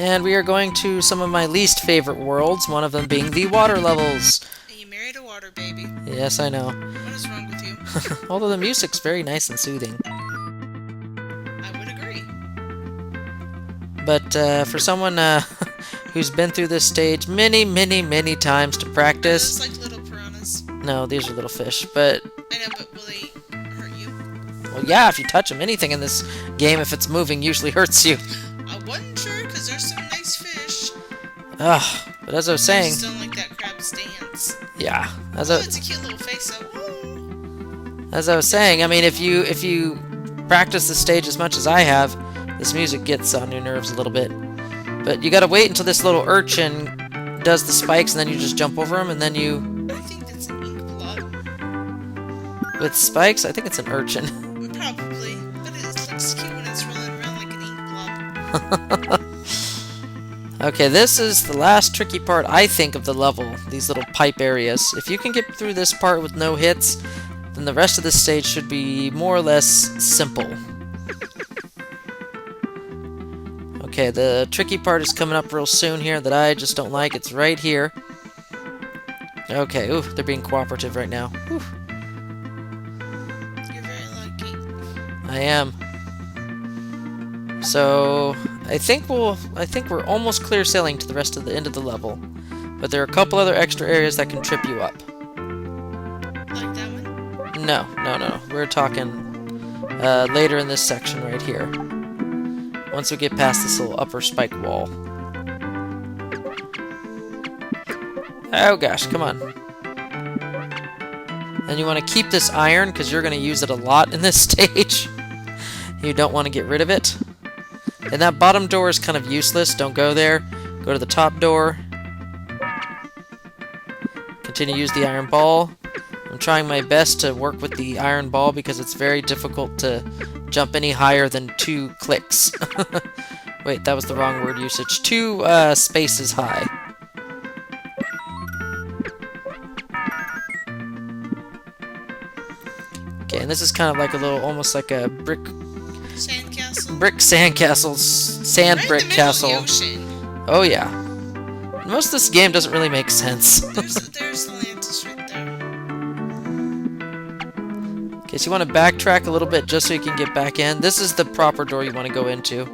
And we are going to some of my least favorite worlds, one of them being the water levels. And you married a water baby. Yes, I know. What is wrong with you? Although the music's very nice and soothing. I would agree. But for someone who's been through this stage many, many, many times to practice... Those like little piranhas. No, these are little fish, but... I know, but will they hurt you? Well, yeah, if you touch them. Anything in this game, if it's moving, usually hurts you. I wasn't sure, because there's some nice fish. Ugh, but as I was saying... I just don't like that crab's dance. Yeah. It's a cute little face, though. As I was saying, I mean, if you practice the stage as much as I have, this music gets on your nerves a little bit. But you gotta wait until this little urchin does the spikes, and then you just jump over him, and then you... I think that's an ink blot. With spikes? I think it's an urchin. Probably. But it looks cute when it's rolling around like an ink blob. Okay, this is the last tricky part, I think, of the level. These little pipe areas. If you can get through this part with no hits, then the rest of the stage should be more or less simple. Okay, the tricky part is coming up real soon here that I just don't like. It's right here. Okay, ooh, they're being cooperative right now. Ooh. You're very lucky. I am. So, I think we're almost clear sailing to the rest of the end of the level. But there are a couple other extra areas that can trip you up. Like that one? No. We're talking later in this section right here. Once we get past this little upper spike wall. Oh gosh, come on. And you want to keep this iron because you're going to use it a lot in this stage. You don't want to get rid of it. And that bottom door is kind of useless. Don't go there. Go to the top door. Continue to use the iron ball. I'm trying my best to work with the iron ball because it's very difficult to jump any higher than 2 clicks. Wait, that was the wrong word usage. 2 spaces high. Okay, and this is kind of like a little, almost like a brick sandcastle, sand right brick in the middle castle. Of the ocean. Oh yeah. Most of this game doesn't really make sense. There's Atlantis right there. Okay, so you want to backtrack a little bit just so you can get back in. This is the proper door you want to go into.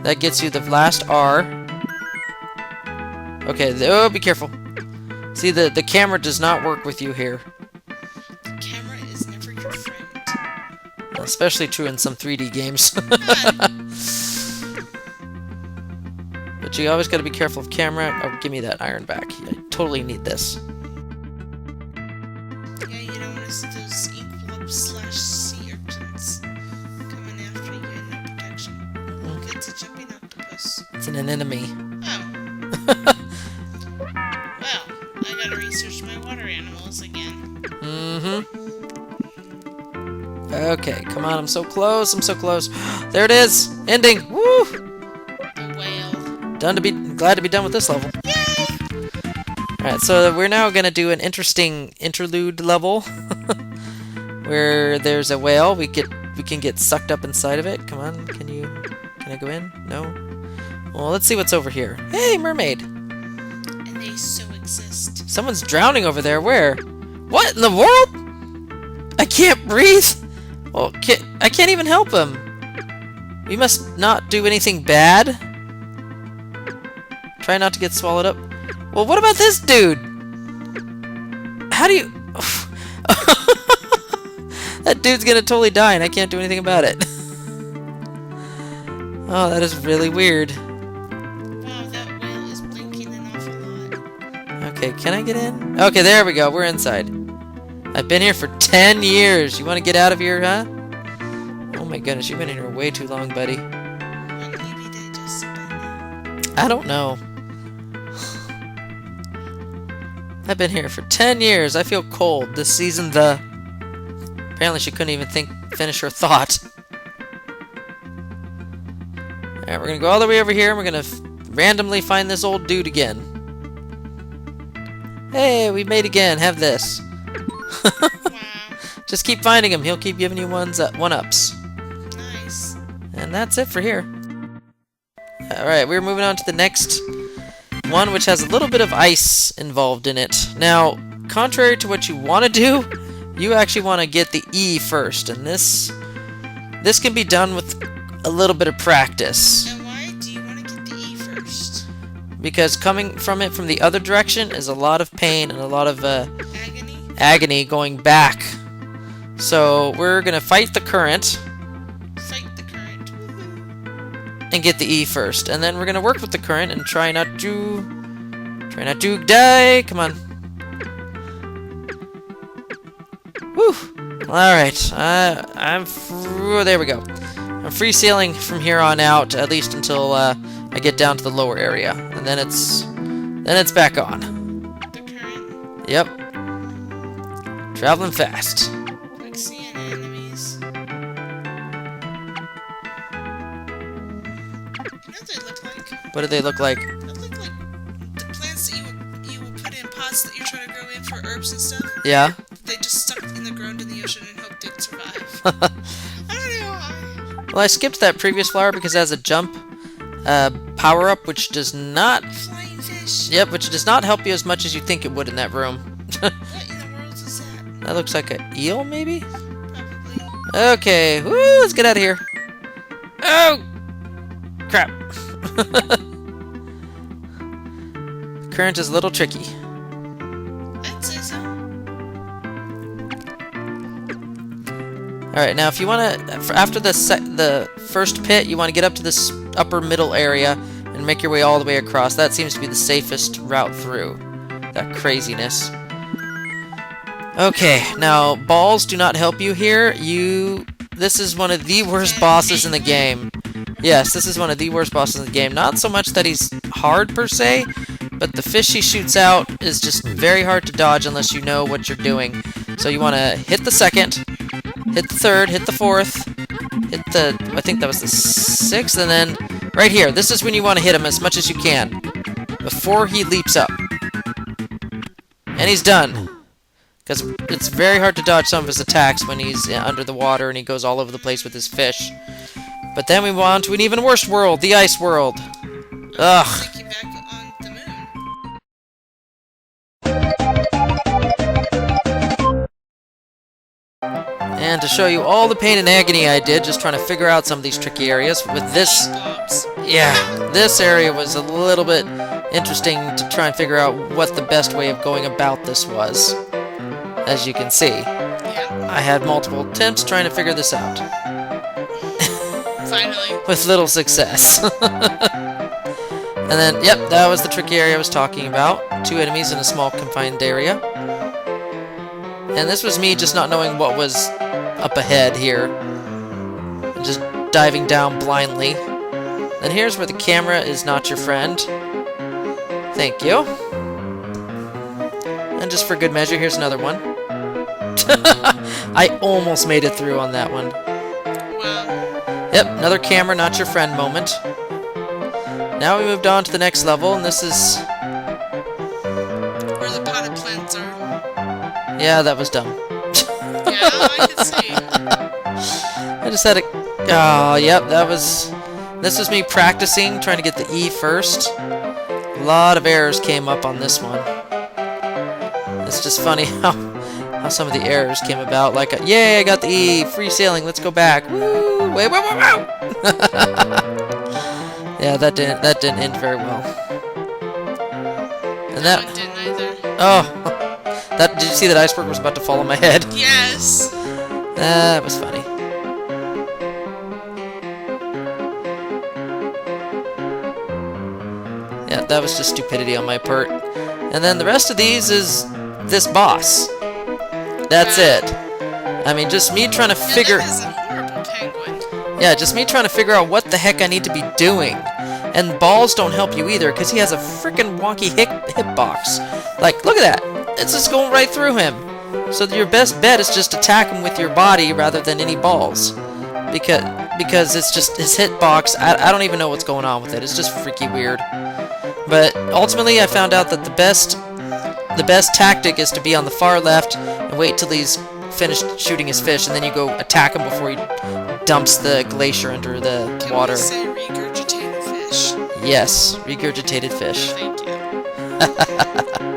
That gets you the last R. Okay, oh, be careful. See, the camera does not work with you here. The camera is never your friend. Especially true in some 3D games. But you always got to be careful of camera. Oh, give me that iron back. I totally need this. Yeah, you don't want to see those ink blobs/sea urchins coming after you in no protection. Look, it's a jumping octopus. It's an enemy. Oh. Well, I gotta research my water animals again. Okay, come on, I'm so close, There it is! Ending! Woo! The whale. Glad to be done with this level. Yay! Alright, so we're now gonna do an interesting interlude level. Where there's a whale, we can get sucked up inside of it. Come on, can I go in? No? Well, let's see what's over here. Hey, mermaid! And they so exist. Someone's drowning over there. Where? What in the world? I can't breathe! Well, I can't even help him. We must not do anything bad. Try not to get swallowed up. Well, what about this dude? How do you... That dude's gonna totally die and I can't do anything about it. Oh, that is really weird. Wow, that whale is blinking an awful lot. Okay, can I get in? Okay, there we go. We're inside. I've been here for 10 years. You want to get out of here, huh? Oh my goodness, you've been in here way too long, buddy. Well, maybe they just spent I don't know. I've been here for 10 years. I feel cold. This season, Apparently she couldn't even finish her thought. Alright, we're gonna go all the way over here and we're gonna randomly find this old dude again. Hey, we made again. Have this. Wow. Just keep finding him. He'll keep giving you one-ups. Nice. And that's it for here. Alright, we're moving on to the next one, which has a little bit of ice involved in it. Now, contrary to what you want to do, you actually want to get the E first, and this can be done with a little bit of practice. And why do you want to get the E first? Because coming from it from the other direction is a lot of pain and a lot of agony going back. So we're gonna fight the current. Fight the current. And get the E first, and then we're gonna work with the current and try not to die. Come on. Woo! Alright, there we go. I'm free sailing from here on out, at least until I get down to the lower area, and then it's back on. The current. Yep. Traveling fast. Like seeing enemies. You know what they look like? What do they look like? They look like the plants that you would put in pots that you're trying to grow in for herbs and stuff. Yeah. They just stuck in the ground in the ocean and hoped they'd survive. I don't know why. Well, I skipped that previous flower because it has a jump power-up, which does not... Flying fish. Yep, which does not help you as much as you think it would in that room. What in the world is that? That looks like an eel, maybe? Probably. Okay, woo, let's get out of here. Oh! Crap. Current is a little tricky. I'd say so. Alright, now if you want to, after the first pit, you want to get up to this upper middle area and make your way all the way across. That seems to be the safest route through that craziness. Okay, now balls do not help you here. This is one of the worst bosses in the game. Yes, this is one of the worst bosses in the game. Not so much that he's hard per se, but the fish he shoots out is just very hard to dodge unless you know what you're doing. So you want to hit the second, hit the third, hit the fourth, hit the, I think that was the sixth, and then right here. This is when you want to hit him as much as you can before he leaps up. And he's done. Because it's very hard to dodge some of his attacks when he's under the water and he goes all over the place with his fish. But then we move on to an even worse world, the ice world. Ugh. Take you back on the moon. And to show you all the pain and agony I did just trying to figure out some of these tricky areas with this... Bobs. Yeah, this area was a little bit interesting to try and figure out what the best way of going about this was. As you can see, Yeah. I had multiple attempts trying to figure this out. Finally. With little success. And then, yep, that was the tricky area I was talking about. 2 enemies in a small confined area. And this was me just not knowing what was up ahead here. Just diving down blindly. And here's where the camera is not your friend. Thank you. And just for good measure, here's another one. I almost made it through on that one. Wow. Yep, another camera not your friend moment. Now we moved on to the next level, and this is... Where the potted plants are. Yeah, that was dumb. Yeah, I can see. I just had a... Oh, yep, that was... This was me practicing, trying to get the E first. A lot of errors came up on this one. It's just funny how some of the errors came about. Like, yay, I got the E, free sailing, let's go back. Woo! Wait. Yeah, that didn't end very well. And That one didn't either. oh, did you see that iceberg was about to fall on my head? Yes. That was funny. Yeah, that was just stupidity on my part. And then the rest of these is this boss. That's it. I mean, just me trying to figure... That is a horrible penguin. Yeah, just me trying to figure out what the heck I need to be doing. And balls don't help you either, because he has a freaking wonky hitbox. Like, look at that. It's just going right through him. So your best bet is just attack him with your body rather than any balls. Because it's just his hitbox, I don't even know what's going on with it. It's just freaky weird. But ultimately I found out that the best tactic is to be on the far left and wait till he's finished shooting his fish, and then you go attack him before he dumps the glacier under the water. Can we say regurgitate a fish? Yes, regurgitated fish. Thank you.